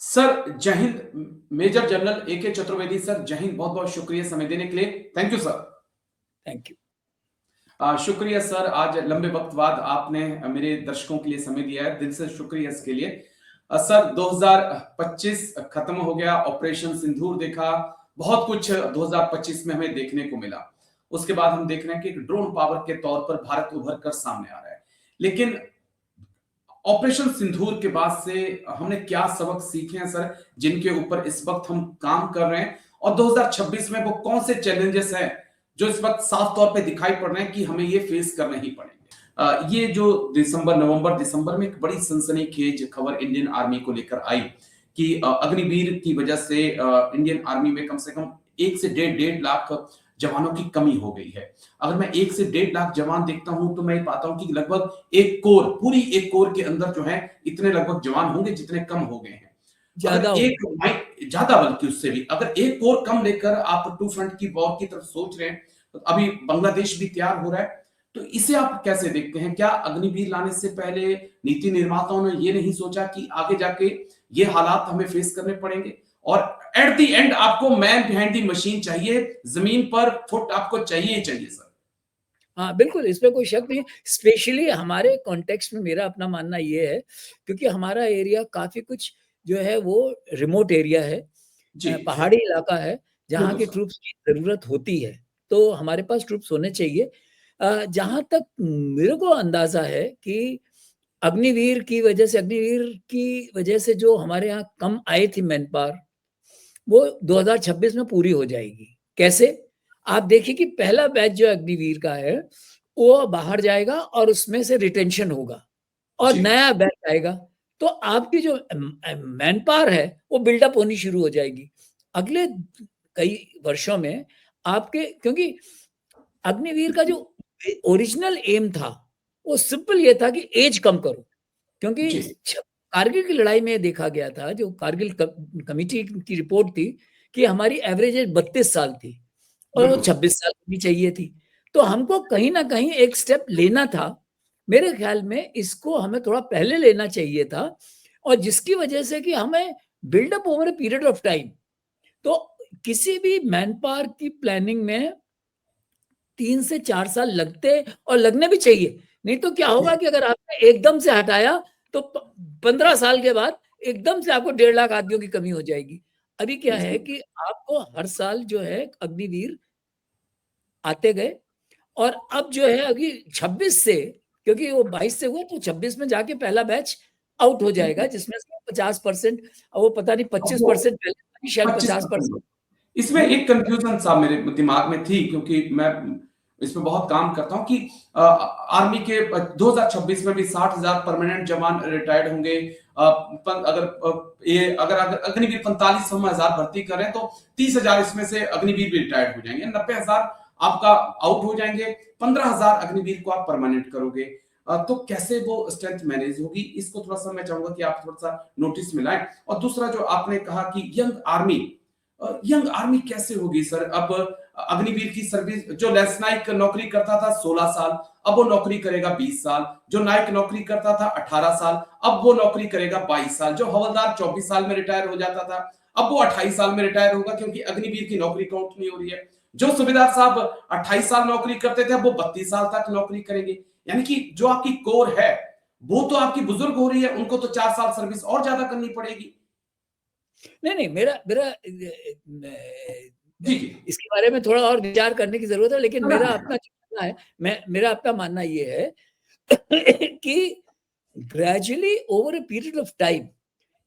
Sir जय Hind. Major general A के Chaturvedi sir, जय हिंद। बहुत बहुत शुक्रिया समय देने के लिए। Thank you sir. Thank you. शुक्रिया सर, आज लंबे वक्त बाद आपने मेरे दर्शकों के लिए समय दिया है, दिल से शुक्रिया इसके लिए। सर 2025 खत्म हो गया, ऑपरेशन सिंदूर देखा, बहुत कुछ 2025 में हमें देखने को मिला। उसके बाद हम देख रहे हैं कि एक ड्रोन पावर के तौर पर भारत उभर कर सामने आ रहा है। लेकिन ऑपरेशन सिंदूर के बाद से हमने क्या सबक सीखे हैं सर, जिनके ऊपर इस वक्त हम काम कर रहे हैं, और 2026 में वो कौन से चैलेंजेस हैं जो इस वक्त साफ तौर पे दिखाई पड़ रहे हैं कि हमें ये फेस करने ही पड़ेंगे। ये जो नवंबर दिसंबर में एक बड़ी सनसनीखेज खबर इंडियन आर्मी को लेकर आई कि अग्निवीर की वजह से इंडियन आर्मी में कम से कम 1 से 1.5 लाख जवानों की कमी हो गई है। अगर मैं 1 से 1.5 लाख जवान देखता हूं तो मैं पाता हूं कि लगभग पूरी एक कोर के अंदर जो है इतने लगभग जवान होंगे जितने कम हो गए हैं। ज्यादा अगर एक ज्यादा, बल्कि उससे भी, अगर एक कोर कम लेकर आप टू फ्रंट की वॉर की तरफ सोच रहे हैं, तो अभी बांग्लादेश भी तैयार हो रहा है, तो इसे आप कैसे देखते हैं? क्या अग्निवीर लाने से पहले नीति निर्माताओं ने ये नहीं सोचा कि आगे जाके ये हालात हमें फेस करने पड़ेंगे, और एट द एंड आपको मैन बिहाइंड द मशीन चाहिए, जमीन पर फुट आपको चाहिए ही चाहिए सर। हाँ, बिल्कुल, इसमें कोई शक नहीं। स्पेशली हमारे कॉन्टेक्स्ट में मेरा अपना मानना ये है, क्योंकि हमारा एरिया काफ़ी कुछ जो है वो रिमोट एरिया है, पहाड़ी इलाका है, जहाँ की ट्रूप्स की ज़रूरत होती है, तो हमारे पास ट्रूप्स होने चाहिए। जहाँ तक मेरे को अंदाज़ा है कि अग्निवीर की वजह से जो हमारे यहाँ कम आई थी मैन पावर, वो 2026 में पूरी हो जाएगी। कैसे? आप देखिए कि पहला बैच जो अग्निवीर का है, वो बाहर जाएगा और उसमें से रिटेंशन होगा और नया बैच आएगा, तो आपकी जो मैन पावर है, वो बिल्डअप होनी शुरू हो जाएगी। अगले कई वर्षों में आपके, क्योंकि अग्निवीर का जो ओरिजिनल एम था, वो सिंपल ये था कि एज कम करो, क्योंकि कारगिल की लड़ाई में देखा गया था, जो कारगिल कमिटी की रिपोर्ट थी, कि हमारी एवरेज एज 32 साल थी और वो 26 साल की चाहिए थी। तो हमको कहीं ना कहीं एक स्टेप लेना था। मेरे ख्याल में इसको हमें थोड़ा पहले लेना चाहिए था, और जिसकी वजह से कि हमें build up over a period of time, तो किसी भी मैन पावर की प्लानिंग में 3 से 4 साल लगते, और लगने भी चाहिए। नहीं तो क्या होगा कि अगर आपने एकदम से हटाया, तो 15 साल के बाद एकदम से आपको 1.5 लाख आदमियों की कमी हो जाएगी। अभी क्या है कि आपको हर साल जो है अग्निवीर आते गए, और अब जो है अभी 26 से, क्योंकि वो 22 से हुआ, तो 26 में जाके पहला बैच आउट हो जाएगा, जिसमें से 50%, वो पता नहीं 25% पहले, शायद 50%। इसमें एक कंफ्यूजन सा मेरे दिमाग में थी, क्योंकि मैं इसमें बहुत काम करता हूं कि आर्मी के 2026 में भी 60,000 परमानेंट जवान रिटायर्ड होंगे। अगर अग्निवीर 45,000 भर्ती करें तो 30,000 इसमें से अग्निवीर भी रिटायर्ड हो जाएंगे, 90,000 आपका आउट हो जाएंगे, 15,000 अग्निवीर को आप परमानेंट करोगे। तो कैसे वो स्ट्रेंथ मैनेज होगी, इसको थोड़ा सा मैं चाहूंगा कि आप थोड़ा सा नोटिस में लाएं। और दूसरा जो आपने कहा कि यंग आर्मी कैसे होगी सर? अब अग्निवीर की सर्विस, जो लेफ्टिनेंट नौकरी करता था 16 साल, अब वो नौकरी करेगा 20 साल। जो नायक नौकरी करता था 18 साल, अब वो नौकरी करेगा 22 साल। जो हवलदार 24 साल में रिटायर हो जाता था, अब वो 28 साल में रिटायर होगा, क्योंकि अग्निवीर की नौकरी काउंट नहीं हो रही है। जो सूबेदार साहब 28 साल नौकरी करते थे, अब वो 32 साल तक नौकरी करेंगे। यानी कि जो आपकी कोर है वो तो आपकी बुजुर्ग हो रही है, उनको तो 4 साल सर्विस और ज्यादा करनी पड़ेगी। नहीं, मेरा इसके बारे में थोड़ा और विचार करने की जरूरत है, लेकिन मेरा अपना मानना है, मेरा अपना मानना ये है कि gradually over a period of time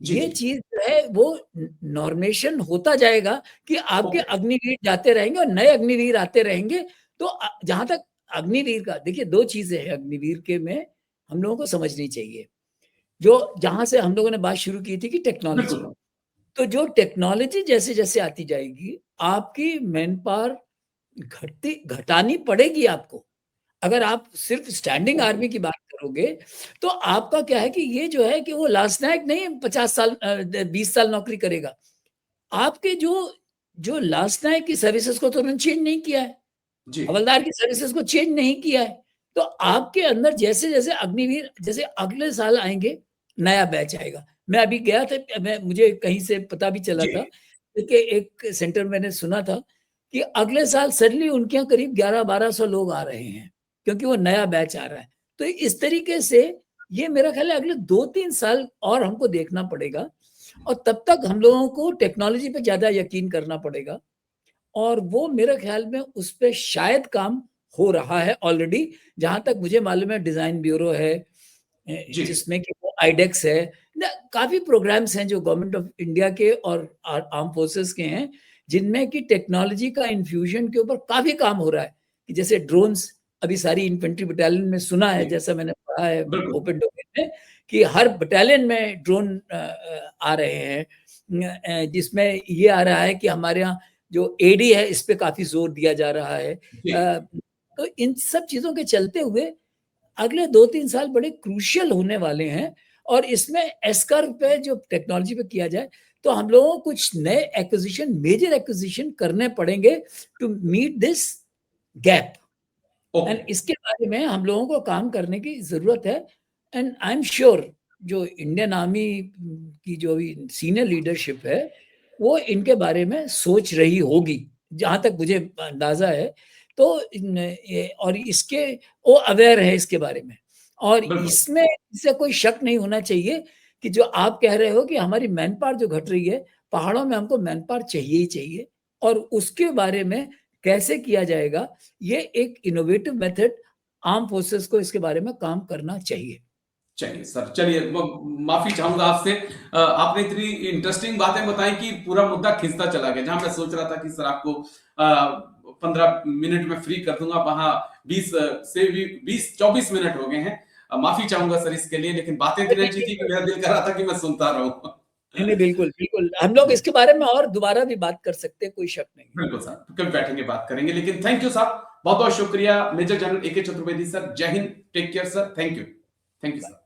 ये चीज जो है वो नॉर्मेशन होता जाएगा, कि आपके अग्निवीर जाते रहेंगे और नए अग्निवीर आते रहेंगे। तो जहां तक अग्निवीर का, देखिए 2 चीजें हैं अग्निवीर के में हम लोगों को समझनी चाहिए। जो जहां से हम लोगों ने बात शुरू की थी कि टेक्नोलॉजी, तो जो टेक्नोलॉजी जैसे जैसे आती जाएगी, आपकी मैन पावर घटानी पड़ेगी आपको। अगर आप सिर्फ स्टैंडिंग आर्मी की बात करोगे, तो आपका क्या है कि ये जो है कि वो लास्ट नायक नहीं 50 साल 20 साल नौकरी करेगा। आपके जो लास्ट नायक की सर्विसेज को तो उन्होंने चेंज नहीं किया है, हवलदार की सर्विसेज को चेंज नहीं किया है। तो आपके अंदर जैसे जैसे अग्निवीर, जैसे अगले साल आएंगे नया बैच आएगा, मैं अभी गया था, मुझे कहीं से पता भी चला था कि एक सेंटर मैंने सुना था कि अगले साल सडनली उनके यहाँ करीब 1100-1200 लोग आ रहे हैं, क्योंकि वो नया बैच आ रहा है। तो इस तरीके से ये मेरा ख्याल है अगले 2-3 साल और हमको देखना पड़ेगा, और तब तक हम लोगों को टेक्नोलॉजी पे ज़्यादा यकीन करना पड़ेगा, और वो मेरे ख्याल में उस पे शायद काम हो रहा है ऑलरेडी। जहाँ तक मुझे मालूम है डिज़ाइन ब्यूरो है, जिसमें कि वो आइडेक्स है, काफ़ी प्रोग्राम्स हैं जो गवर्नमेंट ऑफ इंडिया के और आर्म फोर्सेस के हैं, जिनमें कि टेक्नोलॉजी का इन्फ्यूजन के ऊपर काफ़ी काम हो रहा है। कि जैसे ड्रोन्स अभी सारी इन्फेंट्री बटालियन में सुना है, जैसा मैंने पढ़ा है ओपन डोमेन में, कि हर बटालियन में ड्रोन आ रहे हैं, जिसमें ये आ रहा है कि हमारे यहाँ जो एडी है इस पे काफ़ी जोर दिया जा रहा है। तो इन सब चीज़ों के चलते हुए अगले 2-3 साल बड़े क्रूशियल होने वाले हैं, और इसमें एस कर्व पे जो टेक्नोलॉजी पे किया जाए, तो हम लोगों को कुछ नए एक्विजिशन, मेजर एक्विजिशन करने पड़ेंगे to meet this gap. And इसके बारे में हम लोगों को काम करने की ज़रूरत है। एंड आई एम श्योर जो इंडियन आर्मी की जो भी सीनियर लीडरशिप है, वो इनके बारे में सोच रही होगी, जहाँ तक मुझे अंदाज़ा है। तो और इसके वो अवेयर है इसके बारे में, और इसमें इससे कोई शक नहीं होना चाहिए कि जो आप कह रहे हो कि हमारी मैन पावर जो घट रही है, पहाड़ों में हमको मैन पावर चाहिए ही चाहिए, और उसके बारे में कैसे किया जाएगा, ये एक इनोवेटिव मेथड आर्म फोर्सेस को इसके बारे में काम करना चाहिए। चलिए सर, चलिए माफी चाहूंगा आपसे, आपने इतनी इंटरेस्टिंग बातें बताई कि पूरा मुद्दा खिंचता चला गया। जहां मैं सोच रहा था कि सर आपको 15 मिनट में फ्री कर दूंगा, वहां 20-24 मिनट हो गए हैं। माफी चाहूंगा सर इसके लिए, लेकिन बातें इतनी अच्छी थी कि मेरा दिल कर रहा था कि मैं सुनता रहूं। नहीं, बिल्कुल बिल्कुल, हम लोग इसके बारे में और दोबारा भी बात कर सकते हैं, कोई शक नहीं। बिल्कुल सर, कभी बैठेंगे बात करेंगे, लेकिन थैंक यू साहब, बहुत बहुत शुक्रिया major general AK Chaturvedi sir. जय हिंद, take care sir, thank you sir.